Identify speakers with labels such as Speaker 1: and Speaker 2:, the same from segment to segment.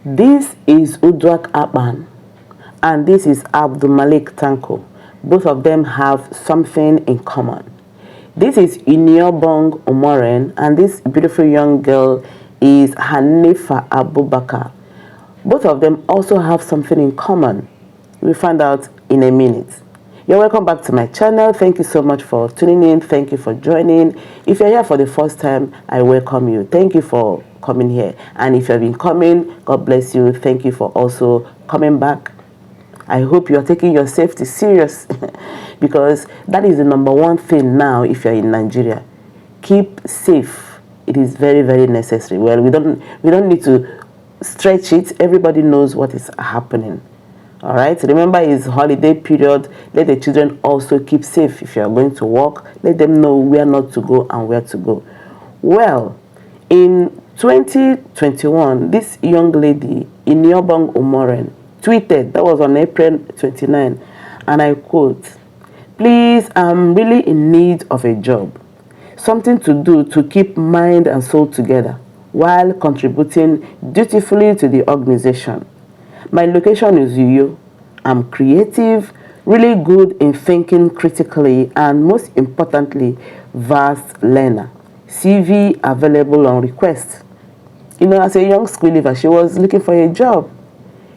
Speaker 1: This is Uduak Akpan and this is Abdulmalik Tanko. Both of them have something in common. This is Iniobong Umoren and this beautiful young girl is Hanifa Abubakar. Both of them also have something in common. We'll find out in a minute. You're welcome back to my channel. Thank you so much for tuning in. Thank you for joining. If you're here for the first time, I welcome you. Thank you for coming here. And if you've been coming, God bless you. Thank you for also coming back. I hope you're taking your safety serious because that is the number one thing now if you're in Nigeria. Keep safe. It is very, very necessary. Well, we don't need to stretch it. Everybody knows what is happening. All right, remember it's holiday period. Let the children also keep safe. If you are going to work, let them know where not to go and where to go. Well, in 2021, this young lady, Iniobong Umoren, tweeted, that was on April 29, and I quote, "Please, I'm really in need of a job, something to do to keep mind and soul together while contributing dutifully to the organization. My location is UU. I'm creative, really good in thinking critically, and most importantly, vast learner. CV available on request." You know, as a young school leaver, she was looking for a job.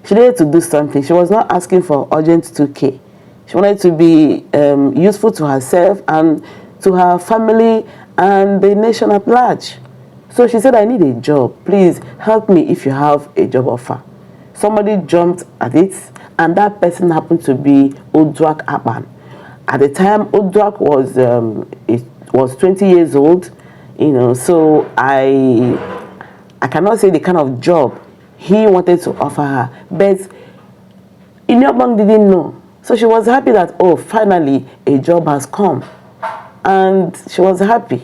Speaker 1: She needed to do something. She was not asking for urgent 2K. She wanted to be useful to herself and to her family and the nation at large. So she said, "I need a job. Please help me if you have a job offer." Somebody jumped at it, and that person happened to be Uduak Akpan. At the time, Uduak was 20 years old, you know. So I cannot say the kind of job he wanted to offer her, but Iniobong didn't know. So she was happy that, oh, finally a job has come, and she was happy,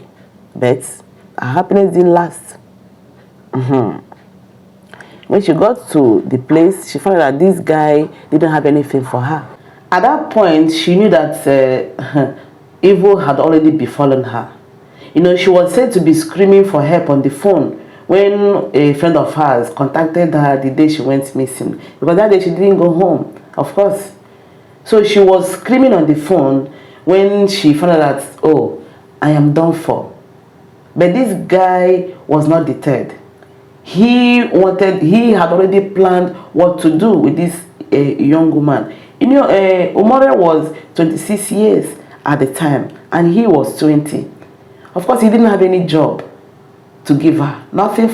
Speaker 1: but her happiness didn't last. When she got to the place, she found that this guy didn't have anything for her. At that point, she knew that evil had already befallen her. You know, she was said to be screaming for help on the phone when a friend of hers contacted her the day she went missing. Because that day she didn't go home, of course. So she was screaming on the phone when she found out that, oh, I am done for. But this guy was not deterred. He had already planned what to do with this young woman. You know, Umoren was 26 years at the time, and he was 20. Of course, he didn't have any job to give her. Nothing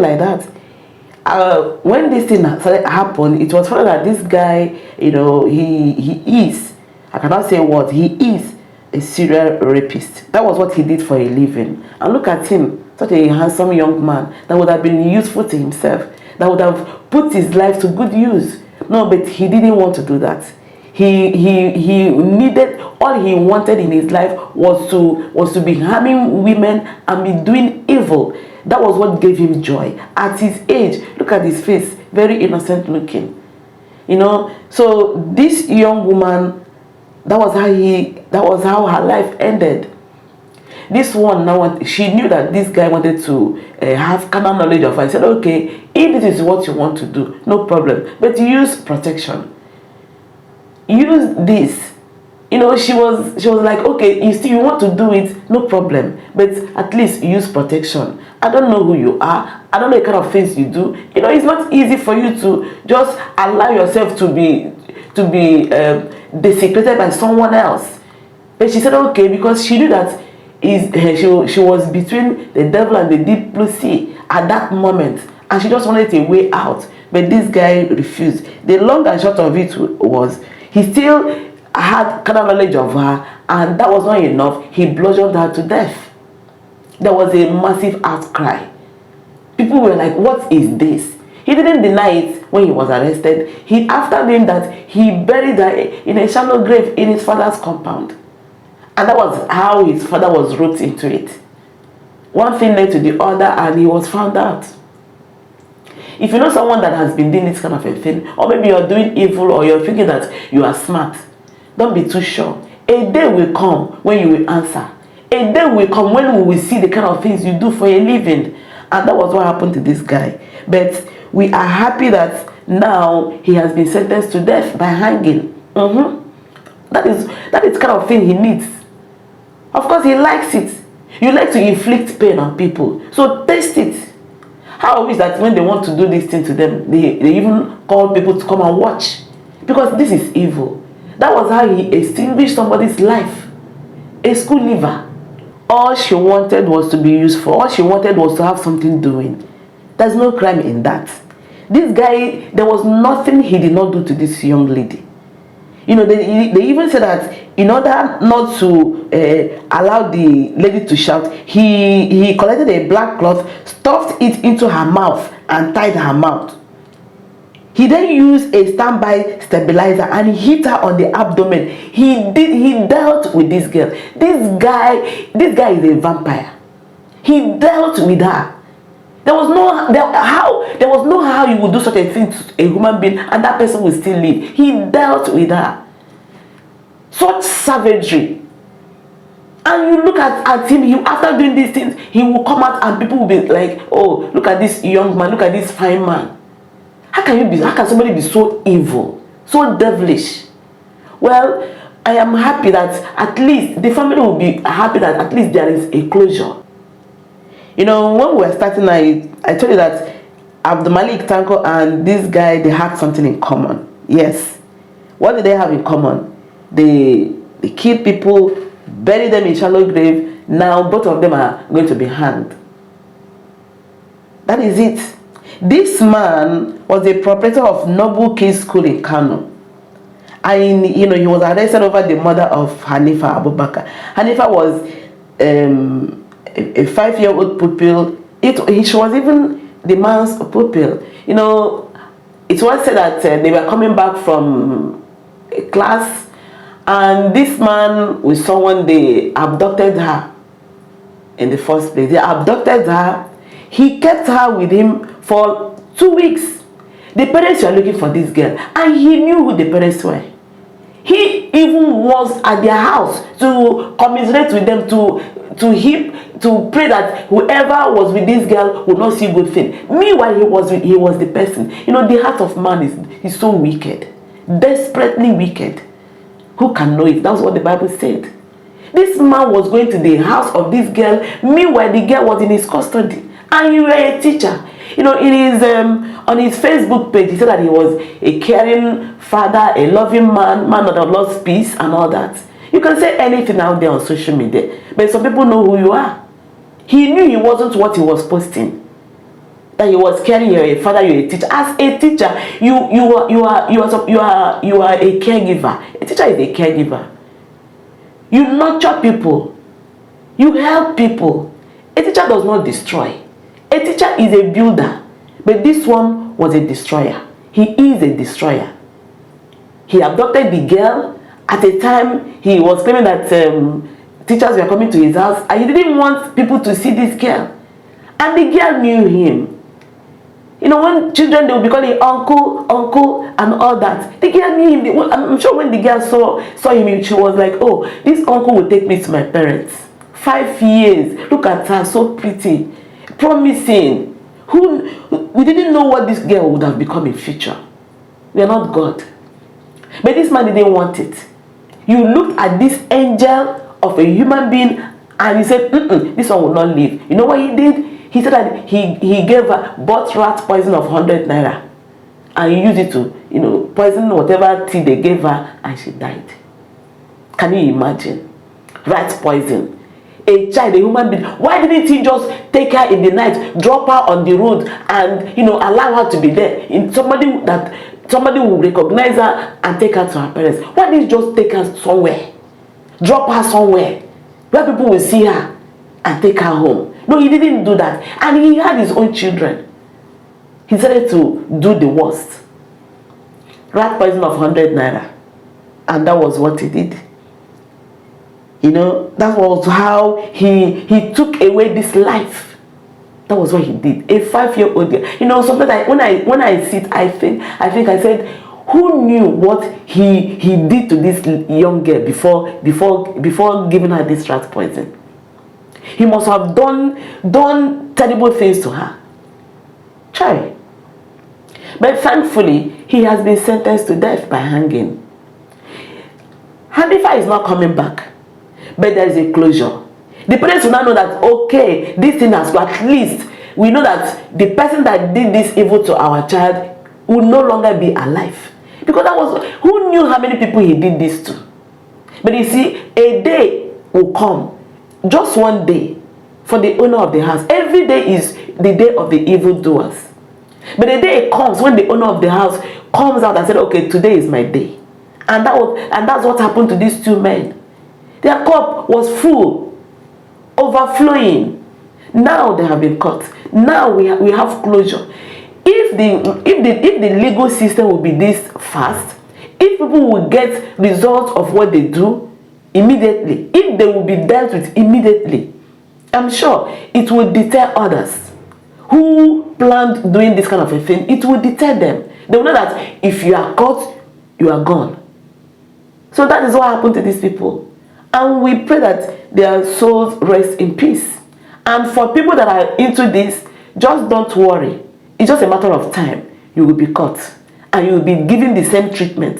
Speaker 1: like that. When this thing happened, it was found that this guy, you know, he is, I cannot say what, he is a serial rapist. That was what he did for a living. And look at him. Such a handsome young man that would have been useful to himself, that would have put his life to good use. No, but he didn't want to do that. He needed, all he wanted in his life was to be harming women and be doing evil. That was what gave him joy. At his age, look at his face, very innocent looking. You know, so this young woman, that was how her life ended. This one now, she knew that this guy wanted to have carnal knowledge of her. I said, okay, if this is what you want to do, no problem, but use protection. Use this. You know, she was like, okay, you want to do it, no problem, but at least use protection. I don't know who you are. I don't know the kind of things you do. You know, it's not easy for you to just allow yourself to be desecrated by someone else. But she said, okay, because she knew that she was between the devil and the deep blue sea at that moment, and she just wanted a way out. But this guy refused. The long and short of it was, he still had carnal knowledge of her, and that was not enough. He bludgeoned her to death. There was a massive outcry. People were like, what is this? He didn't deny it when he was arrested. After doing that, he buried her in a shallow grave in his father's compound. And that was how his father was roped into it. One thing led to the other, and he was found out. If you know someone that has been doing this kind of a thing, or maybe you're doing evil, or you're thinking that you are smart, don't be too sure. A day will come when you will answer. A day will come when we will see the kind of things you do for a living. And that was what happened to this guy. But we are happy that now he has been sentenced to death by hanging. That is kind of thing he needs. Of course, he likes it. You like to inflict pain on people, so taste it. How I wish that when they want to do this thing to them, they even call people to come and watch, because this is evil. That was how he extinguished somebody's life. A school leaver. All she wanted was to be useful. All she wanted was to have something doing. There's no crime in that. This guy, there was nothing he did not do to this young lady. You know, they even said that in order not to allow the lady to shout, he collected a black cloth, stuffed it into her mouth, and tied her mouth. He then used a standby stabilizer and hit her on the abdomen. He dealt with this girl. This guy is a vampire. He dealt with her. There was no how you would do such a thing to a human being and that person will still live. He dealt with her. Such savagery. And you look at him, after doing these things, he will come out and people will be like, oh, look at this young man, look at this fine man. How can somebody be so evil, so devilish? Well, I am happy that at least the family will be happy that at least there is a closure. You know, when we were starting, I told you that Abdulmalik Tanko and this guy, they had something in common. Yes. What did they have in common? They killed people, buried them in shallow grave. Now both of them are going to be hanged. That is it. This man was a proprietor of Noble Kids School in Kano. And you know, he was arrested over the murder of Hanifa Abubakar. Hanifa was a 5-year-old pupil. She was even the man's pupil. You know, it was said that they were coming back from a class, and this man with someone, they abducted her in the first place. They abducted her. He kept her with him for 2 weeks. The parents were looking for this girl, and he knew who the parents were. He even was at their house to commiserate with them, to pray that whoever was with this girl would not see good thing. Meanwhile, he was the person. You know, the heart of man is so wicked, desperately wicked. Who can know it? That's what the Bible said. This man was going to the house of this girl. Meanwhile, the girl was in his custody. And you were a teacher. You know, on his Facebook page, he said that he was a caring father, a loving man that loves peace and all that. You can say anything out there on social media, but some people know who you are. He knew he wasn't what he was posting. That he was caring, you're a father, you're a teacher. As a teacher, you are a caregiver. A teacher is a caregiver. You nurture people. You help people. A teacher does not destroy. A teacher is a builder, but this one was a destroyer. He is a destroyer. He abducted the girl. At a time, he was claiming that teachers were coming to his house, and he didn't want people to see this girl. And the girl knew him. You know, when children, they will be calling uncle, uncle, and all that. The girl knew him. I'm sure when the girl saw him, she was like, oh, this uncle will take me to my parents. 5 years. Look at her, so pretty. Promising. We didn't know what this girl would have become in future. We are not God. But this man didn't want it. You looked at this angel of a human being and he said, this one will not live. You know what he did? He said that he gave her bought rat poison of 100 naira. And he used it to, you know, poison whatever tea they gave her, and she died. Can you imagine? Rat poison. A child, a human being. Why didn't he just take her in the night, drop her on the road, and, you know, allow her to be there? Somebody will recognize her and take her to her parents. Why didn't he just take her somewhere? Drop her somewhere where people will see her and take her home. No, he didn't do that. And he had his own children. He decided to do the worst. Rat poison of 100 naira. And that was what he did. You know, that was how he took away this life. That was what he did. A 5-year-old girl. You know, sometimes when I sit, I think I said, who knew what he did to this young girl before giving her this rat poison? He must have done terrible things to her. Try. But thankfully, he has been sentenced to death by hanging. Hanifa is not coming back, but there is a closure. The parents will now know that, okay, this thing has, at least we know that the person that did this evil to our child will no longer be alive. Because that was, who knew how many people he did this to? But you see, a day will come, just one day, for the owner of the house. Every day is the day of the evildoers. But the day comes when the owner of the house comes out and said, okay, today is my day. And that's what happened to these two men. Their cup was full, overflowing. Now they have been caught. Now we have closure. If the legal system will be this fast, if people will get results of what they do immediately, if they will be dealt with immediately, I'm sure it will deter others who planned doing this kind of a thing. It will deter them. They will know that if you are caught, you are gone. So that is what happened to these people. And we pray that their souls rest in peace. And for people that are into this, just don't worry. It's just a matter of time. You will be caught. And you will be given the same treatment.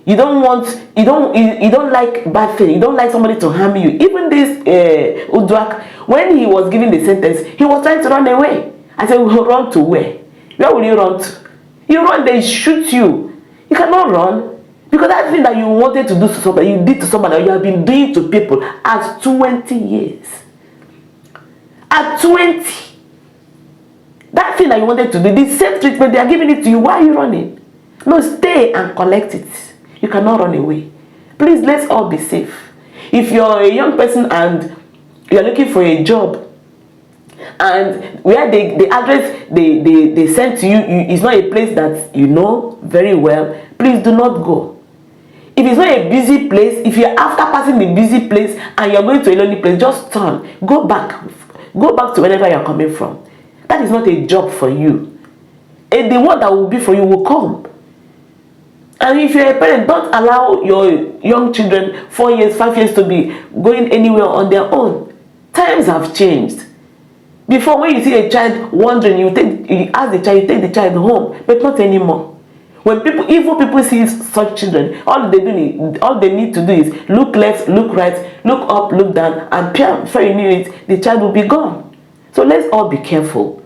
Speaker 1: You don't like bad things. You don't like somebody to harm you. Even this Uduak, when he was given the sentence, he was trying to run away. I said, well, run to where? Where will you run to? You run, they shoot you. You cannot run. Because that thing that you wanted to do to somebody, you did to somebody, or you have been doing to people at 20 years. At 20. That thing that you wanted to do, the same treatment, they are giving it to you. Why are you running? No, stay and collect it. You cannot run away. Please, let's all be safe. If you're a young person and you're looking for a job, and where the address they sent to you is not a place that you know very well, please do not go. If it's not a busy place, if you're after passing the busy place and you're going to a lonely place, just turn. Go back. Go back to wherever you're coming from. That is not a job for you. And the one that will be for you will come. And if you're a parent, don't allow your young children, 4 years, 5 years, to be going anywhere on their own. Times have changed. Before, when you see a child wandering, you ask the child, you take the child home, but not anymore. When evil people see such children, all they need to do is look left, look right, look up, look down, and before you know it, the child will be gone. So let's all be careful.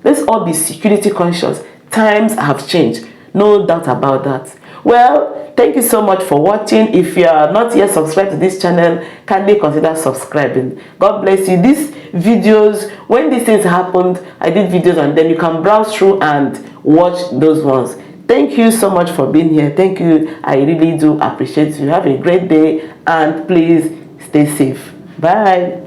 Speaker 1: Let's all be security conscious. Times have changed. No doubt about that. Well, thank you so much for watching. If you are not yet subscribed to this channel, kindly consider subscribing. God bless you. These videos, when these things happened, I did videos on them. You can browse through and watch those ones. Thank you so much for being here. Thank you. I really do appreciate you. Have a great day and please stay safe. Bye.